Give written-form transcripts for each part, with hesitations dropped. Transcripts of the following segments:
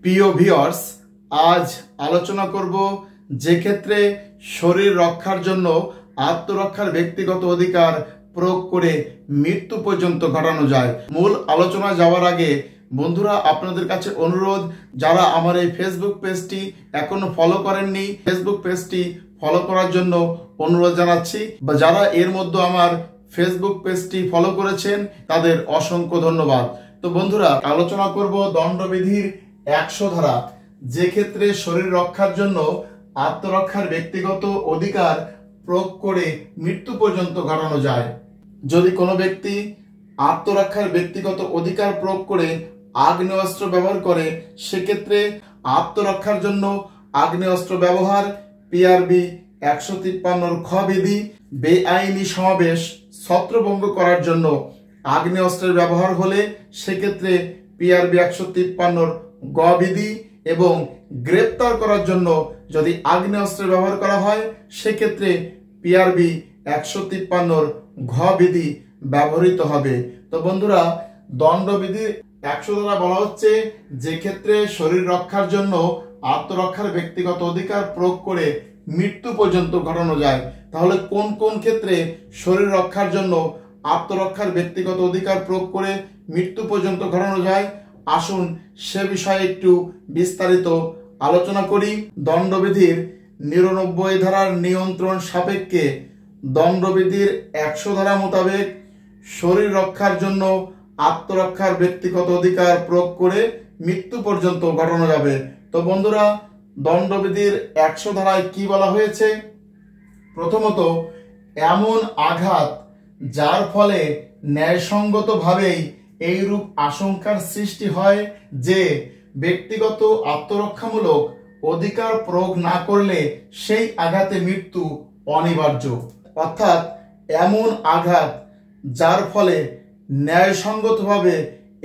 প্রিয় ভিউয়ার্স, আজ আলোচনা করব যে ক্ষেত্রে শরীর রক্ষার জন্য আত্মরক্ষার ব্যক্তিগত অধিকার প্রয়োগ করে মৃত্যু পর্যন্ত ঘটানো যায়। মূল আলোচনা যাওয়ার আগে বন্ধুরা, আপনাদের কাছে অনুরোধ, যারা আমার এই ফেসবুক পেজটি এখনো ফলো করেননি, ফেসবুক পেজটি ফলো করার জন্য অনুরোধ জানাচ্ছি, বা যারা এর মধ্যে আমার ফেসবুক পেজটি ফলো করেছেন তাদের অসংখ্য ধন্যবাদ। তো বন্ধুরা, আলোচনা করব দণ্ডবিধির 100 ধারা, যে ক্ষেত্রে শরীর রক্ষার জন্য আত্মরক্ষার ব্যক্তিগত অধিকার প্রয়োগ করে মৃত্যু পর্যন্ত ঘটানো যায়। যদি কোনো ব্যক্তি আত্মরক্ষার ব্যক্তিগত অধিকার প্রয়োগ করে আগ্নেয়াস্ত্র ব্যবহার করে, সেক্ষেত্রে আত্মরক্ষার জন্য আগ্নেয়াস্ত্র ব্যবহার পিআরবি 153 খ বিধি, বেআইনি সমাবেশ ছত্রভঙ্গ করার জন্য আগ্নেয়াস্ত্রের ব্যবহার হলে সেক্ষেত্রে পিআরবি 153 গ বিধি, এবং গ্রেপ্তার করার জন্য যদি আগ্নেয়াস্ত্রের ব্যবহার করা হয় সেক্ষেত্রে পিআরবি 153 ঘ বিধি ব্যবহৃত হবে। তো বন্ধুরা, দণ্ডবিধির 100 ধারা বলা হচ্ছে যে ক্ষেত্রে শরীর রক্ষার জন্য আত্মরক্ষার ব্যক্তিগত অধিকার প্রয়োগ করে মৃত্যু পর্যন্ত ঘটানো যায়। তাহলে কোন কোন ক্ষেত্রে শরীর রক্ষার জন্য আত্মরক্ষার ব্যক্তিগত অধিকার প্রয়োগ করে মৃত্যু পর্যন্ত ঘটানো যায়, আসুন সে বিষয়ে একটু বিস্তারিত আলোচনা করি। দণ্ডবিধির 99 ধারার নিয়ন্ত্রণ সাপেক্ষে দণ্ডবিধির 100 ধারা মোতাবেক শরীর রক্ষার জন্য আত্মরক্ষার ব্যক্তিগত অধিকার প্রয়োগ করে মৃত্যু পর্যন্ত ঘটানো যাবে। তো বন্ধুরা, দণ্ডবিধির 100 ধারায় কি বলা হয়েছে? প্রথমত, এমন আঘাত যার ফলে ন্যায়সঙ্গতভাবেই এইরূপ আশঙ্কার সৃষ্টি হয় যে ব্যক্তিগত আত্মরক্ষামূলক অধিকার প্রয়োগ না করলে সেই আঘাতে মৃত্যু অনিবার্য। অর্থাৎ এমন আঘাত যার ফলে ন্যায়সঙ্গতভাবে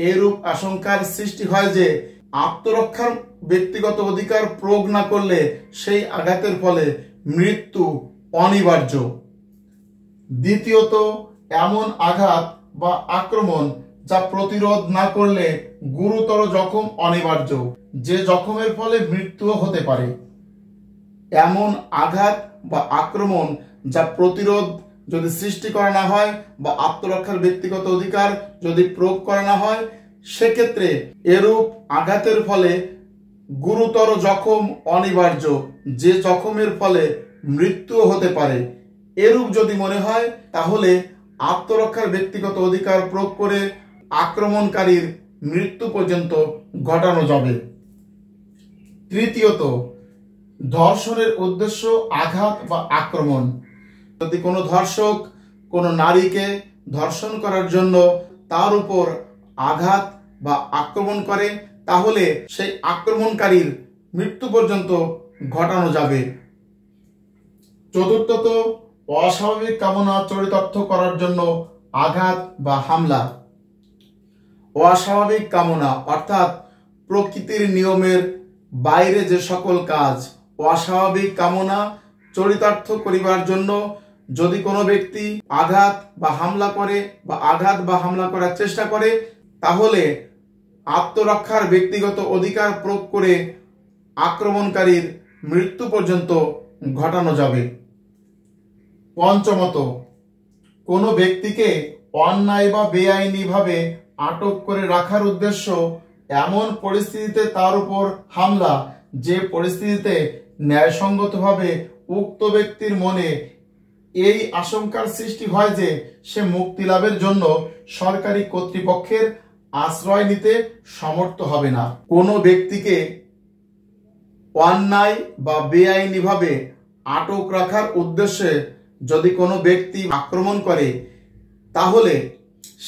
এইরূপ আশঙ্কার সৃষ্টি হয় যে আত্মরক্ষার ব্যক্তিগত অধিকার প্রয়োগ না করলে সেই আঘাতের ফলে মৃত্যু অনিবার্য। দ্বিতীয়ত, এমন আঘাত বা আক্রমণ যা প্রতিরোধ না করলে গুরুতর জখম অনিবার্য, যে জখমের ফলে মৃত্যুও হতে পারে। এমন আঘাত বা আক্রমণ যা প্রতিরোধ যদি সৃষ্টি করা না হয় বা আত্মরক্ষার ব্যক্তিগত অধিকার যদি প্রয়োগ করা না হয়, সেক্ষেত্রে এরূপ আঘাতের ফলে গুরুতর জখম অনিবার্য, যে জখমের ফলে মৃত্যুও হতে পারে। এরূপ যদি মনে হয় তাহলে আত্মরক্ষার ব্যক্তিগত অধিকার প্রয়োগ করে আক্রমণকারীর মৃত্যু পর্যন্ত ঘটানো যাবে। তৃতীয়ত, ধর্ষণের উদ্দেশ্য আঘাত বা আক্রমণ। যদি কোনো ধর্ষক কোনো নারীকে ধর্ষণ করার জন্য তার উপর আঘাত বা আক্রমণ করে, তাহলে সেই আক্রমণকারীর মৃত্যু পর্যন্ত ঘটানো যাবে। চতুর্থত, অস্বাভাবিক কামনা চরিতার্থ করার জন্য আঘাত বা হামলা। অস্বাভাবিক কামনা অর্থাৎ প্রকৃতির নিয়মের বাইরে যে সকল কাজ, অস্বাভাবিক কামনা চরিতার্থ করিবার জন্য যদি কোনো ব্যক্তি আঘাত বা হামলা করে বা আঘাত বা হামলা করার চেষ্টা করে, তাহলে আত্মরক্ষার ব্যক্তিগত অধিকার প্রয়োগ করে আক্রমণকারীর মৃত্যু পর্যন্ত ঘটানো যাবে। পঞ্চমত, কোনো ব্যক্তিকে অন্যায় বা বেআইনিভাবে আটক করে রাখার উদ্দেশ্য এমন পরিস্থিতিতে তার উপর হামলা, যে পরিস্থিতিতে ন্যায়সঙ্গতভাবে উক্ত ব্যক্তির মনে এই আশঙ্কার সৃষ্টি হয় যে সে মুক্তি লাভের জন্য সরকারি কর্তৃপক্ষের আশ্রয় নিতে সমর্থ হবে না। কোনো ব্যক্তিকে অন্যায় বা বেআইনিভাবে আটক রাখার উদ্দেশ্যে যদি কোনো ব্যক্তি আক্রমণ করে, তাহলে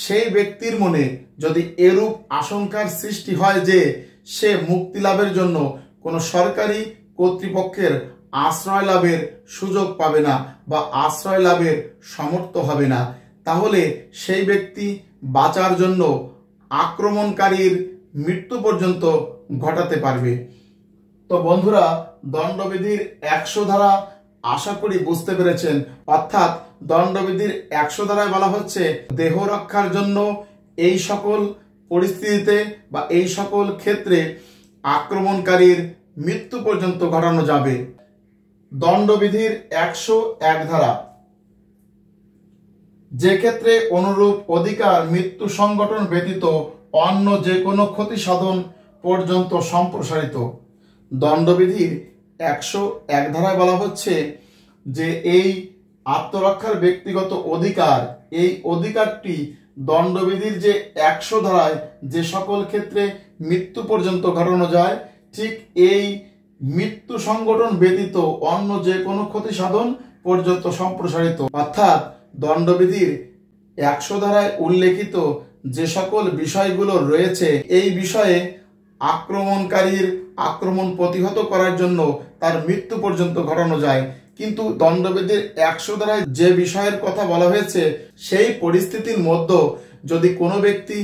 সেই ব্যক্তির মনে যদি এরূপ আশঙ্কার সৃষ্টি হয় যে সে মুক্তি লাভের জন্য কোনো সরকারি কর্তৃপক্ষের আশ্রয় লাভের সুযোগ পাবে না বা আশ্রয় লাভের সমর্থ হবে না, তাহলে সেই ব্যক্তি বাঁচার জন্য আক্রমণকারীর মৃত্যু পর্যন্ত ঘটাতে পারবে। তো বন্ধুরা, দণ্ডবিধির 100 ধারা আশা করি বুঝতে পেরেছেন। অর্থাৎ দণ্ডবিধির 100 ধারায় বলা হচ্ছে দেহ রক্ষার জন্য এই সকল পরিস্থিতিতে বা এই সকল ক্ষেত্রে আক্রমণকারীর মৃত্যু পর্যন্ত ঘটানো যাবে। দণ্ডবিধির 101 ধারা, যে ক্ষেত্রে অনুরূপ অধিকার মৃত্যু সংগঠন ব্যতীত অন্য যে কোনো ক্ষতি সাধন পর্যন্ত সম্প্রসারিত। দণ্ডবিধির 101 ধারায় বলা হচ্ছে যে এই আত্মরক্ষার ব্যক্তিগত অধিকার, এই অধিকারটি দণ্ডবিধির যে 100 ধারায় যে সকল ক্ষেত্রে মৃত্যু পর্যন্ত ঘটানো যায়, ঠিক এই মৃত্যু সংগঠন ব্যতীত অন্য যে কোনো ক্ষতি সাধন পর্যন্ত সম্প্রসারিত। অর্থাৎ দণ্ডবিধির 100 ধারায় উল্লেখিত যে সকল বিষয়গুলো রয়েছে, এই বিষয়ে আক্রমণকারীর আক্রমণ প্রতিহত করার জন্য তার মৃত্যু পর্যন্ত ঘটানো যায়। কিন্তু দণ্ডবিধির 100 ধারায় যে বিষয়ের কথা বলা হয়েছে, সেই পরিস্থিতির মধ্যে যদি কোনো ব্যক্তি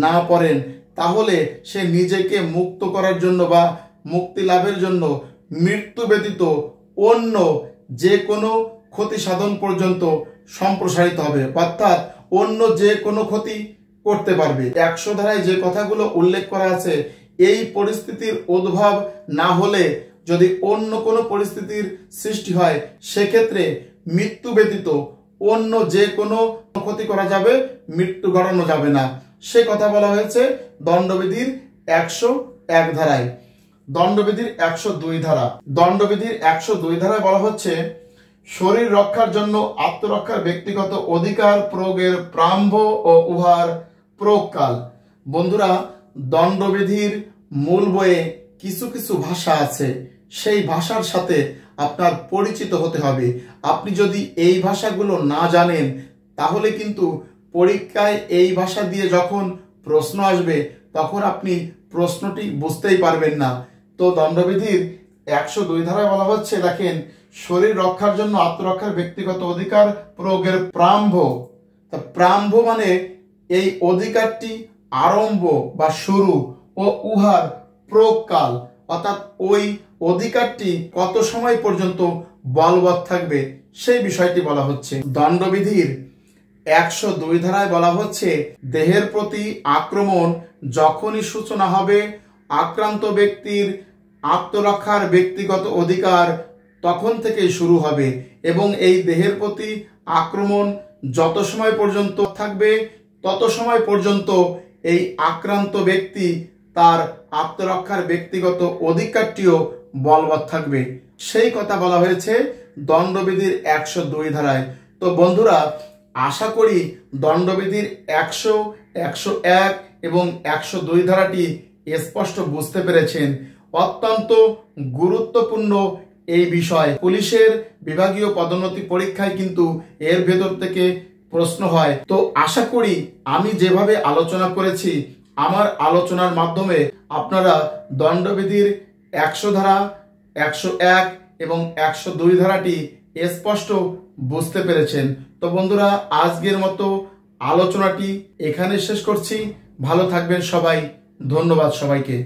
না পড়েন, তাহলে সে নিজেকে মুক্ত করার জন্য বা মুক্তি লাভের জন্য মৃত্যু ব্যতীত অন্য যে কোনো ক্ষতি সাধন পর্যন্ত সম্প্রসারিত হবে, অর্থাৎ অন্য যে কোনো ক্ষতি করতে পারবে। 100 ধারায় যে কথাগুলো উল্লেখ করা আছে, এই পরিস্থিতির উদ্ভব না হলে যদি অন্য কোনো পরিস্থিতির সৃষ্টি হয়, সেক্ষেত্রে মৃত্যু ব্যতীত অন্য যে কোনো ক্ষতি করা যাবে, মৃত্যু ঘটানো যাবে না। সে কথা বলা হয়েছে দণ্ডবিধির 101 ধারায়। দণ্ডবিধির 102 ধারা, দণ্ডবিধির 102 ধারায় বলা হচ্ছে শরীর রক্ষার জন্য আত্মরক্ষার ব্যক্তিগত অধিকার প্রয়োগের প্রারম্ভ ও উহার প্রয়োগকাল। বন্ধুরা, দণ্ডবিধির মূল বইয়ে কিছু কিছু ভাষা আছে, সেই ভাষার সাথে আপনার পরিচিত হতে হবে। আপনি যদি এই ভাষাগুলো না জানেন, তাহলে কিন্তু পরীক্ষায় এই ভাষা দিয়ে যখন প্রশ্ন আসবে, তখন আপনি প্রশ্নটি বুঝতেই পারবেন না। তো দণ্ডবিধির 102 ধারায় বলা হচ্ছে, দেখেন, শরীর রক্ষার জন্য আত্মরক্ষার ব্যক্তিগত অধিকার প্রয়োগের প্রারম্ভ। প্রারম্ভ মানে এই অধিকারটি আরম্ভ বা শুরু, ও উহার প্রয়োগকাল, অর্থাৎ ওই অধিকারটি কত সময় পর্যন্ত বলবৎ থাকবে, সেই বিষয়টি বলা হচ্ছে। দণ্ডবিধির 102 ধারায় বলা হচ্ছে দেহের প্রতি আক্রমণ যখনই সূচনা হবে, আক্রান্ত ব্যক্তির আত্মরক্ষার ব্যক্তিগত অধিকার তখন থেকে শুরু হবে এবং এই দেহের প্রতি আক্রমণ যত সময় পর্যন্ত থাকবে, তত সময় পর্যন্ত এই আক্রান্ত ব্যক্তি তার আত্মরক্ষার ব্যক্তিগত অধিকারটিও বলবৎ থাকবে। সেই কথা বলা হয়েছে দণ্ডবিধির 102 ধারায়। তো বন্ধুরা, আশা করি দণ্ডবিধির 100, 101 এবং 102 ধারাটি স্পষ্ট বুঝতে পেরেছেন। অত্যন্ত গুরুত্বপূর্ণ এই বিষয়। পুলিশের বিভাগীয় পদোন্নতি পরীক্ষায় কিন্তু এর ভেতর থেকে প্রশ্ন হয়। তো আশা করি আমি যেভাবে আলোচনা করেছি, আমার আলোচনার মাধ্যমে আপনারা দণ্ডবিধির 100 ধারা, 101 এবং 102 ধারাটি স্পষ্ট বুঝতে পেরেছেন। তো বন্ধুরা, আজকের মতো আলোচনাটি এখানে শেষ করছি। ভালো থাকবেন সবাই। ধন্যবাদ সবাইকে।